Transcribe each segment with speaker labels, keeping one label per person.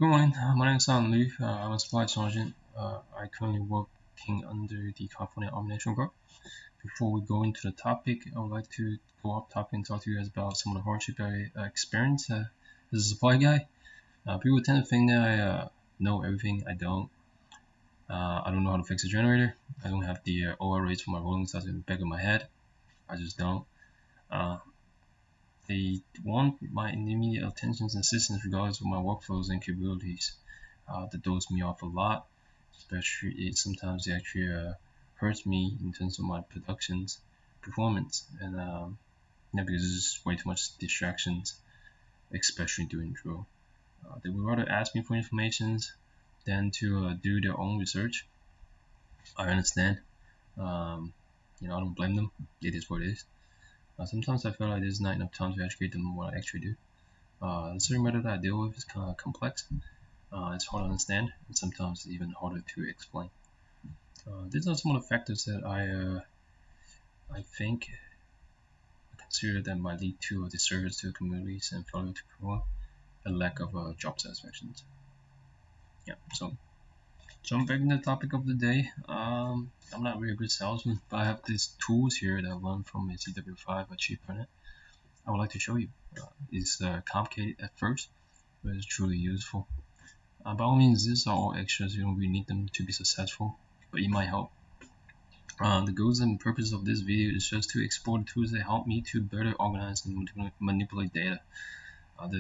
Speaker 1: Good morning. My name is Sam Liu. I'm a supply sergeant. I currently working under the California Army National Guard. Before we go into the topic, I would like to go off topic and talk to you guys about some of the hardship I experienced as a supply guy. People tend to think that I know everything. I don't. I don't know how to fix a generator. I don't have the OR rates for my rolling stock in the back of my head. I just don't. Uh, they want my immediate attention and assistance regardless of my workflows and capabilities. That throws me off a lot, especially sometimes it actually hurts me in terms of my production's performance, and because there's way too much distractions, especially during drill. They would rather ask me for information than to do their own research. I understand. Um, I don't blame them. It is what it is. Sometimes I feel like there's not enough time to educate them on what I actually do. The certain matter that I deal with is kind of complex. It's hard to understand, and sometimes even harder to explain. These are some of the factors that I think I consider that might lead to a disservice to communities and failure to promote a lack of job satisfaction. Yeah, so jump back into the topic of the day. I'm not really a good salesman, but I have these tools here that I learned from a CW5 Achievement. I would like to show you. It's complicated at first, but it's truly useful. By all means, these are all extras. You don't really need them to be successful, but it might help. The goals and purpose of this video is just to explore the tools that help me to better organize and manipulate data.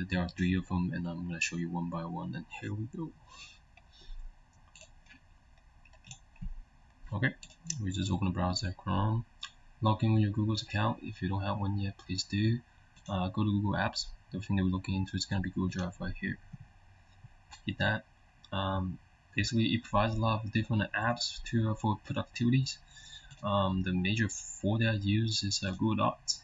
Speaker 1: There are 3 of them, and I'm going to show you one by one, and here we go. Okay, we just open the browser, Chrome, log in with your Google's account. If you don't have one yet, please do. Go to Google Apps. The thing that we're looking into is going to be Google Drive right here. Hit that. Basically, it provides a lot of different apps for productivities. The major 4 that I use is Google Docs,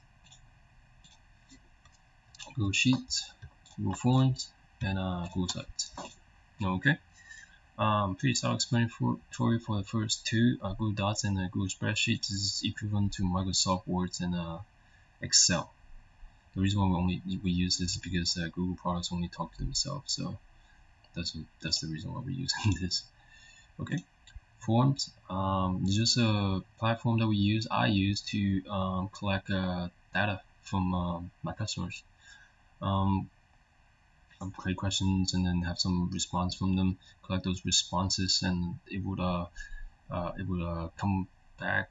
Speaker 1: Google Sheets, Google Forms, and Google Sites. Okay. Pretty self-explanatory for the first 2. Google Docs and Google Spreadsheets is equivalent to Microsoft Word and Excel. The reason why we use this is because Google products only talk to themselves, so that's the reason why we're using this. Okay. Forms, is just a platform that I use to collect data from my customers. Create questions and then have some response from them, collect those responses, and it would come back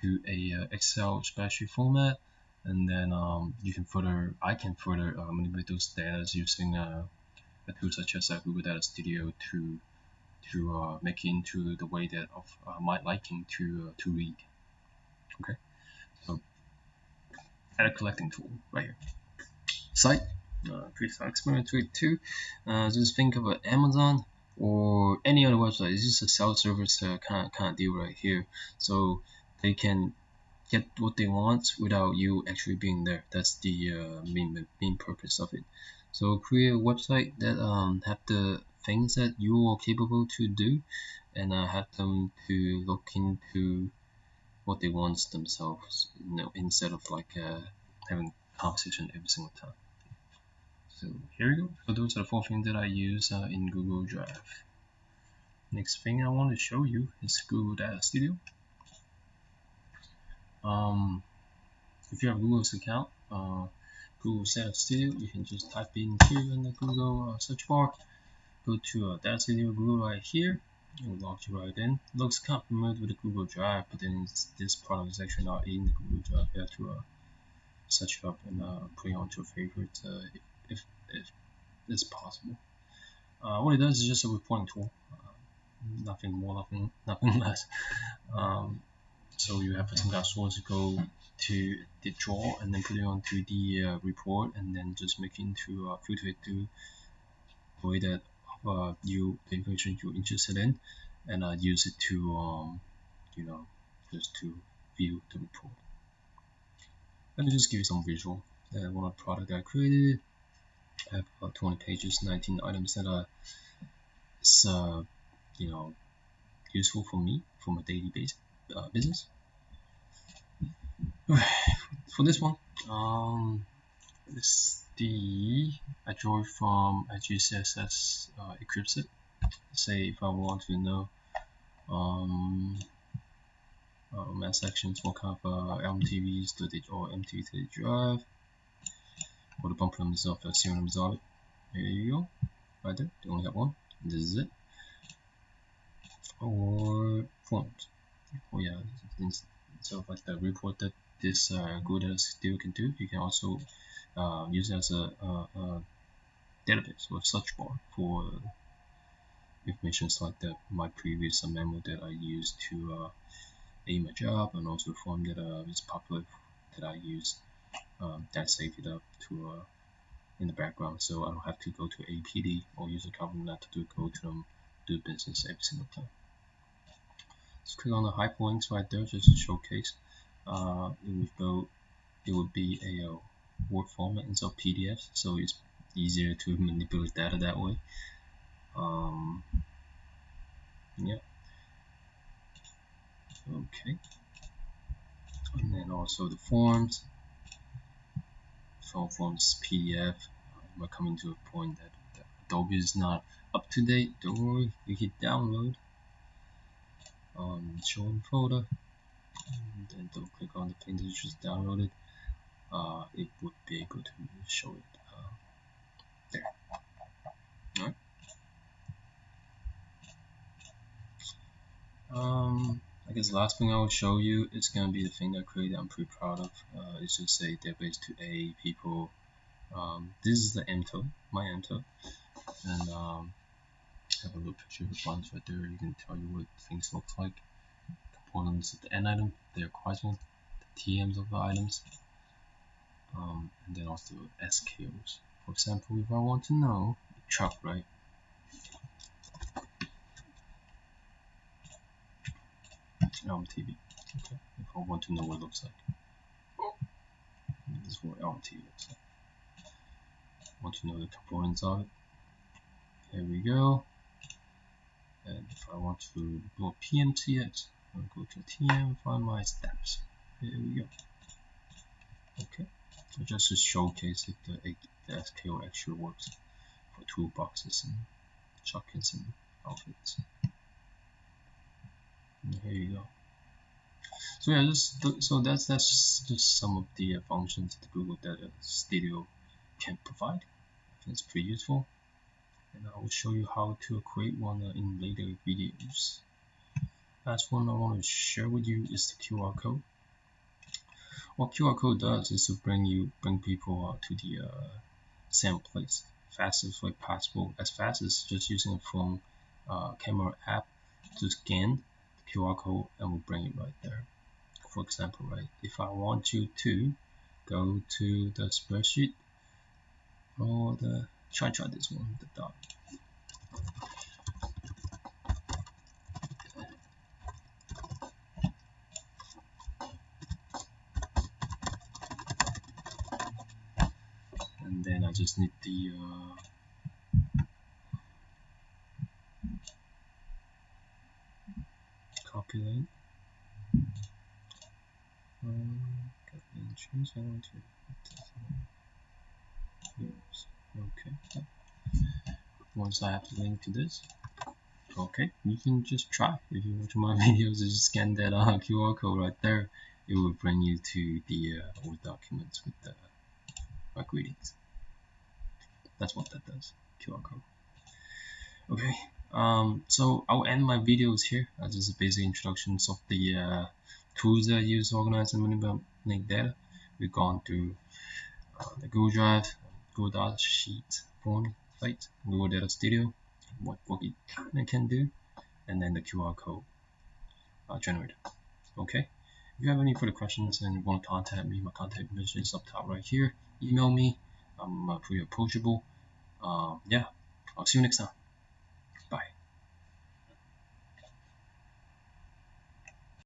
Speaker 1: to a Excel spreadsheet format, and then I can further manipulate those data using a tool such as Google Data Studio to make it into the way that of my liking to read. Okay, so data collecting tool right here. Site, pretty self-explanatory too. Just think of Amazon or any other website. It's just a self-service kind of deal right here. So they can get what they want without you actually being there. That's the main purpose of it. So create a website that have the things that you are capable to do, and have them to look into what they want themselves, instead of like having conversation every single time. So here we go. So those are the 4 things that I use in Google Drive. Next thing I want to show you is Google Data Studio. If you have Google's account, Google Data Studio, you can just type in here in the Google search bar. Go to Data Studio Google right here. It will log you right in. Looks kind of familiar with the Google Drive, but then this product is actually not in the Google Drive. You have to search it up and put it onto a favorite if it's possible. What it does is just a reporting tool. Nothing more, nothing less. So you have some kind of source to go to the draw and then put it onto the report, and then just make it into filter it through the way that the information you're interested in, and use it to just to view the report. Let me just give you some visual. One of the product that I created. I have about 20 pages, 19 items that are useful for me for my daily business. For this one, I draw it from a GCSS encrypted. Say if I want to know mass sections, what kind of MTVs to the or MTV to the drive, or the bumper numbers of the serial numbers of it. There you go, right there. They only have one. This is it. Or forms. Oh yeah, so like the report that this Google Data Studio can do, you can also use it as a database or search bar for information like my previous memo that I used to aim a job, and also the form that is popular that I use that save it up to in the background, so I don't have to go to APD or use a command letter to go to them do business every single time. Let's click on the hyperlinks right there just to showcase. It would be a Word format instead of PDF, so it's easier to manipulate data that way. Yeah. Okay. And then also the forms. Forms PDF. We're coming to a point that Adobe is not up to date. Don't worry, you hit download. Show in folder, and then don't click on the thing that you just downloaded. It would be able to show it there. Alright. I guess the last thing I will show you is gonna be the thing that I created. I'm pretty proud of. It's just a database to A people. This is the MTO, my MTO, and have a little picture of the buttons right there. You can tell you what things look like. Components of the N item, they are quite small. The TMs of the items, and then also SKOs. For example, if I want to know truck, right? LMTV. Okay. If I want to know what it looks like, this is what LMTV looks like. I want to know the components of it. There we go. And if I want to go PMCX, I'll go to TM, find my steps. There we go. Okay. So just to showcase if the SKO actually works for toolboxes and jackets and outfits. And here you go. So yeah, that's just some of the functions that Google Data Studio can provide. I think it's pretty useful, and I will show you how to create one in later videos. Last one I want to share with you is the QR code. What QR code does is to bring people to the same place fastest way possible, as fast as just using a phone camera app to scan the QR code and will bring it right there. For example, right, if I want you to go to the spreadsheet or try this one, the dot. And then I just need the copy link. Copy and choose. I want to use. Okay. Once I have the link to this, okay, you can just try. If you watch my videos, just scan that QR code right there. It will bring you to the Word documents with my greetings. That's what that does. QR code. Okay. So I'll end my videos here. This is a basic introductions of the tools that I use to organize and manipulate data. We've gone through the Google Drive, Google Docs, Sheets, Form, Site, Google Data Studio, what it kind of can do, and then the QR code generator. Okay. If you have any further questions and you want to contact me, my contact information is up top right here. Email me. I'm pretty approachable. Yeah. I'll see you next time.